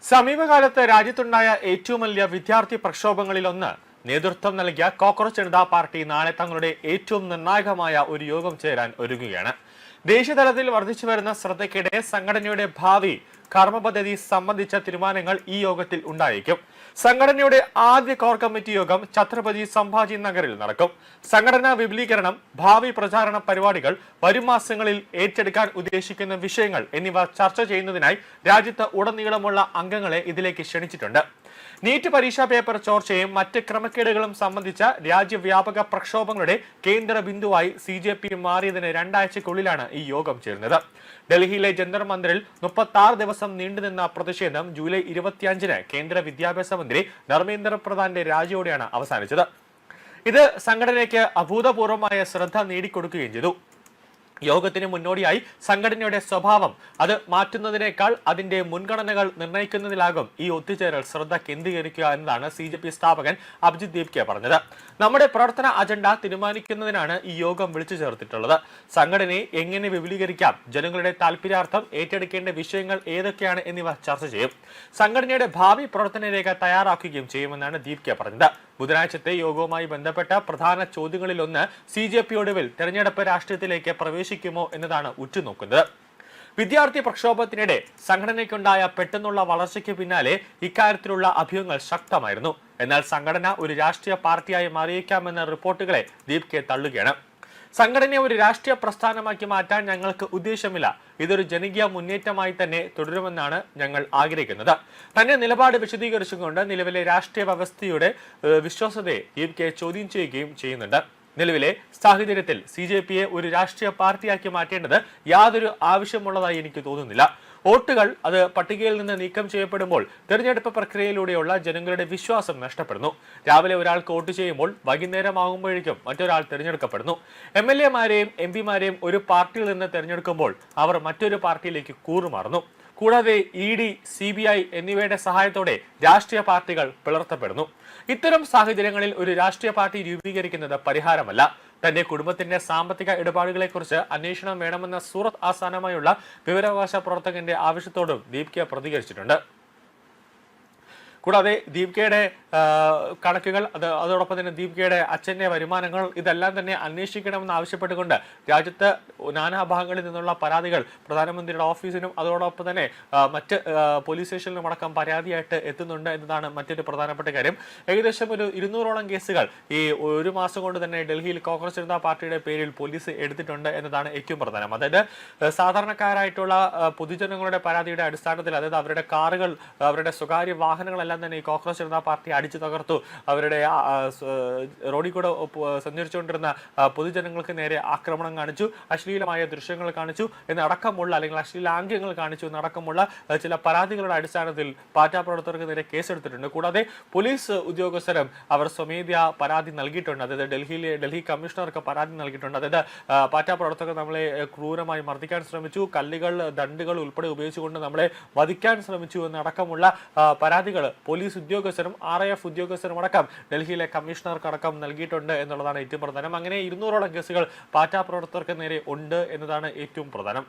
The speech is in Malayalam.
സമീപകാലത്ത് രാജ്യത്തുണ്ടായ ഏറ്റവും വലിയ വിദ്യാർത്ഥി പ്രക്ഷോഭങ്ങളിലൊന്ന് നേതൃത്വം നൽകിയ കോക്രോച്ച് ജനതാ പാർട്ടി നാളെ തങ്ങളുടെ ഏറ്റവും നിർണായകമായ ഒരു യോഗം ചേരാൻ ഒരുങ്ങുകയാണ്. ദേശീയതലത്തിൽ വർദ്ധിച്ചുവരുന്ന ശ്രദ്ധയ്ക്കിടെ സംഘടനയുടെ ഭാവി കർമ്മപദ്ധതി സംബന്ധിച്ച തീരുമാനങ്ങൾ ഈ യോഗത്തിൽ ഉണ്ടായേക്കും. സംഘടനയുടെ ആദ്യ കോർ കമ്മിറ്റി യോഗം ഛത്രപതി സംഭാജി നഗറിൽ നടക്കും. സംഘടനാ വിപുലീകരണം, ഭാവി പ്രചാരണ പരിപാടികൾ, വരും മാസങ്ങളിൽ ഏറ്റെടുക്കാൻ ഉദ്ദേശിക്കുന്ന വിഷയങ്ങൾ എന്നിവ ചർച്ച ചെയ്യുന്നതിനായി രാജ്യത്ത് ഉടനീളമുള്ള അംഗങ്ങളെ ഇതിലേക്ക് ക്ഷണിച്ചിട്ടുണ്ട്. നീറ്റ് പരീക്ഷാ പേപ്പർ ചോർച്ചയും മറ്റ് ക്രമക്കേടുകളും സംബന്ധിച്ച രാജ്യവ്യാപക പ്രക്ഷോഭങ്ങളുടെ കേന്ദ്ര ബിന്ദുവായി CJP മാറിയതിന് 2 ആഴ്ചയ്ക്കുള്ളിലാണ് ഈ യോഗം ചേരുന്നത്. ഡൽഹിയിലെ ജന്തർ മന്ദിറിൽ 36 ദിവസം നീണ്ടുനിന്ന പ്രതിഷേധം ജൂലൈ 25-ന് കേന്ദ്ര വിദ്യാഭ്യാസ മന്ത്രി ധർമ്മേന്ദ്ര പ്രധാന്റെ രാജിയോടെയാണ് അവസാനിച്ചത്. ഇത് സംഘടനയ്ക്ക് അഭൂതപൂർവമായ ശ്രദ്ധ നേടിക്കൊടുക്കുകയും ചെയ്തു. യോഗത്തിന് മുന്നോടിയായി സംഘടനയുടെ സ്വഭാവം അത് മാറ്റുന്നതിനേക്കാൾ അതിന്റെ മുൻഗണനകൾ നിർണ്ണയിക്കുന്നതിലാകും ഈ ഒത്തുചേരൽ ശ്രദ്ധ കേന്ദ്രീകരിക്കുക എന്നതാണ് CJP സ്ഥാപകൻ അഭിജിത് ദീപ്കെ പറഞ്ഞത്. നമ്മുടെ പ്രവർത്തന അജണ്ട തീരുമാനിക്കുന്നതിനാണ് ഈ യോഗം വിളിച്ചു ചേർത്തിട്ടുള്ളത്. സംഘടനയെ എങ്ങനെ വിപുലീകരിക്കാം, ജനങ്ങളുടെ താല്പര്യാർത്ഥം ഏറ്റെടുക്കേണ്ട വിഷയങ്ങൾ ഏതൊക്കെയാണ് എന്നിവ ചർച്ച ചെയ്യും. സംഘടനയുടെ ഭാവി പ്രവർത്തന രേഖ തയ്യാറാക്കുകയും ചെയ്യുമെന്നാണ് ദീപ്കെ പറഞ്ഞത്. ബുധനാഴ്ചത്തെ യോഗവുമായി ബന്ധപ്പെട്ട പ്രധാന ചോദ്യങ്ങളിലൊന്ന് CJP ഒടുവിൽ തെരഞ്ഞെടുപ്പ് രാഷ്ട്രീയത്തിലേക്ക് പ്രവേശിക്കുമോ എന്നതാണ് ഉറ്റുനോക്കുന്നത്. വിദ്യാർത്ഥി പ്രക്ഷോഭത്തിനിടെ സംഘടനയ്ക്കുണ്ടായ പെട്ടെന്നുള്ള വളർച്ചയ്ക്ക് പിന്നാലെ ഇക്കാര്യത്തിലുള്ള അഭ്യൂഹങ്ങൾ ശക്തമായിരുന്നു. എന്നാൽ സംഘടന ഒരു രാഷ്ട്രീയ പാർട്ടിയായി മാറിയേക്കാമെന്ന റിപ്പോർട്ടുകളെ ദീപ്കെ തള്ളുകയാണ്. സംഘടനയെ ഒരു രാഷ്ട്രീയ പ്രസ്ഥാനമാക്കി മാറ്റാൻ ഞങ്ങൾക്ക് ഉദ്ദേശമില്ല. ഇതൊരു ജനകീയ മുന്നേറ്റമായി തന്നെ തുടരുമെന്നാണ് ഞങ്ങൾ ആഗ്രഹിക്കുന്നത്. തന്നെ നിലപാട് വിശദീകരിച്ചുകൊണ്ട് നിലവിലെ രാഷ്ട്രീയ വ്യവസ്ഥയുടെ വിശ്വാസ്യതയെ ദീപ്കെ ചോദ്യം ചെയ്യുകയും ചെയ്യുന്നുണ്ട്. നിലവിലെ സാഹചര്യത്തിൽ CJPയെ ഒരു രാഷ്ട്രീയ പാർട്ടിയാക്കി മാറ്റേണ്ടത് യാതൊരു ആവശ്യമുള്ളതായി എനിക്ക് തോന്നുന്നില്ല. വോട്ടുകൾ അത് പട്ടികയിൽ നിന്ന് നീക്കം ചെയ്യപ്പെടുമ്പോൾ തെരഞ്ഞെടുപ്പ് പ്രക്രിയയിലൂടെയുള്ള ജനങ്ങളുടെ വിശ്വാസം നഷ്ടപ്പെടുന്നു. രാവിലെ ഒരാൾക്ക് വോട്ട് ചെയ്യുമ്പോൾ വൈകുന്നേരമാകുമ്പോഴേക്കും മറ്റൊരാൾ തെരഞ്ഞെടുക്കപ്പെടുന്നു. MLA-മാരെയും MP-മാരെയും ഒരു പാർട്ടിയിൽ നിന്ന് തെരഞ്ഞെടുക്കുമ്പോൾ അവർ മറ്റൊരു പാർട്ടിയിലേക്ക് കൂറുമാറുന്നു. കൂടാതെ ED, CBI എന്നിവയുടെ സഹായത്തോടെ രാഷ്ട്രീയ പാർട്ടികൾ പിളർത്തപ്പെടുന്നു. ഇത്തരം സാഹചര്യങ്ങളിൽ ഒരു രാഷ്ട്രീയ പാർട്ടി രൂപീകരിക്കുന്നത് പരിഹാരമല്ല. തന്റെ കുടുംബത്തിന്റെ സാമ്പത്തിക ഇടപാടുകളെക്കുറിച്ച് അന്വേഷണം വേണമെന്ന സൂറത്ത് ആസ്ഥാനമായുള്ള വിവരാവകാശ പ്രവർത്തകന്റെ ആവശ്യത്തോടും ദീപ്കെ പ്രതികരിച്ചിട്ടുണ്ട്. കൂടാതെ ദീപ്കയുടെ കണക്കുകൾ അതോടൊപ്പം തന്നെ ദീപ്കയുടെ അച്ഛന്റെ വരുമാനങ്ങൾ ഇതെല്ലാം തന്നെ അന്വേഷിക്കണമെന്ന് ആവശ്യപ്പെട്ടുകൊണ്ട് രാജ്യത്ത് നാനാഭാഗങ്ങളിൽ നിന്നുള്ള പരാതികൾ പ്രധാനമന്ത്രിയുടെ ഓഫീസിനും അതോടൊപ്പം തന്നെ മറ്റ് പോലീസ് സ്റ്റേഷനിലും അടക്കം പരാതിയായിട്ട് എത്തുന്നുണ്ട് എന്നതാണ് മറ്റൊരു പ്രധാനപ്പെട്ട കാര്യം. ഏകദേശം ഒരു 200ഓളം കേസുകൾ ഈ ഒരു മാസം കൊണ്ട് തന്നെ ഡൽഹിയിൽ കോൺഗ്രസ് ജനതാ പാർട്ടിയുടെ പേരിൽ പോലീസ് എടുത്തിട്ടുണ്ട് എന്നതാണ് ഏറ്റവും പ്രധാനം. അതായത് സാധാരണക്കാരായിട്ടുള്ള പൊതുജനങ്ങളുടെ പരാതിയുടെ അടിസ്ഥാനത്തിൽ, അതായത് അവരുടെ കാറുകൾ, അവരുടെ സ്വകാര്യ വാഹനങ്ങളെല്ലാം തന്നെ ഈ കോൺഗ്രസ് ജനതാ പാർട്ടി അടിച്ചു തകർത്തു. അവരുടെ റോഡിൽ കൂടെ സഞ്ചരിച്ചുകൊണ്ടിരുന്ന പൊതുജനങ്ങൾക്ക് നേരെ ആക്രമണം കാണിച്ചു, അശ്ലീലമായ ദൃശ്യങ്ങൾ കാണിച്ചു എന്നടക്കമുള്ള, അല്ലെങ്കിൽ അശ്ലീലാംഗ്യങ്ങൾ കാണിച്ചു എന്നടക്കമുള്ള ചില പരാതികളുടെ അടിസ്ഥാനത്തിൽ പാർട്ടി പ്രവർത്തകർക്ക് നേരെ കേസെടുത്തിട്ടുണ്ട്. കൂടാതെ പോലീസ് ഉദ്യോഗസ്ഥരും അവർ സ്വമേധ്യ പരാതി നൽകിയിട്ടുണ്ട്. അതായത് ഡൽഹി കമ്മീഷണർക്ക് പരാതി നൽകിയിട്ടുണ്ട്. അതായത് പാർട്ടി പ്രവർത്തകർ നമ്മളെ ക്രൂരമായി മർദ്ദിക്കാൻ ശ്രമിച്ചു, കല്ലുകൾ, ദണ്ടുകൾ ഉൾപ്പെടെ ഉപയോഗിച്ചുകൊണ്ട് നമ്മളെ വധിക്കാൻ ശ്രമിച്ചു എന്നടക്കമുള്ള പരാതികൾ പോലീസ് ഉദ്യോഗസ്ഥരും RIF ഉദ്യോഗസ്ഥരും അടക്കം ഡൽഹിയിലെ കമ്മീഷണർക്ക് അടക്കം നൽകിയിട്ടുണ്ട് എന്നുള്ളതാണ് ഏറ്റവും പ്രധാനം. അങ്ങനെ 200ഓളം കേസുകൾ പാർട്ടി പ്രവർത്തകർക്ക് നേരെ ഉണ്ട് എന്നതാണ് ഏറ്റവും പ്രധാനം.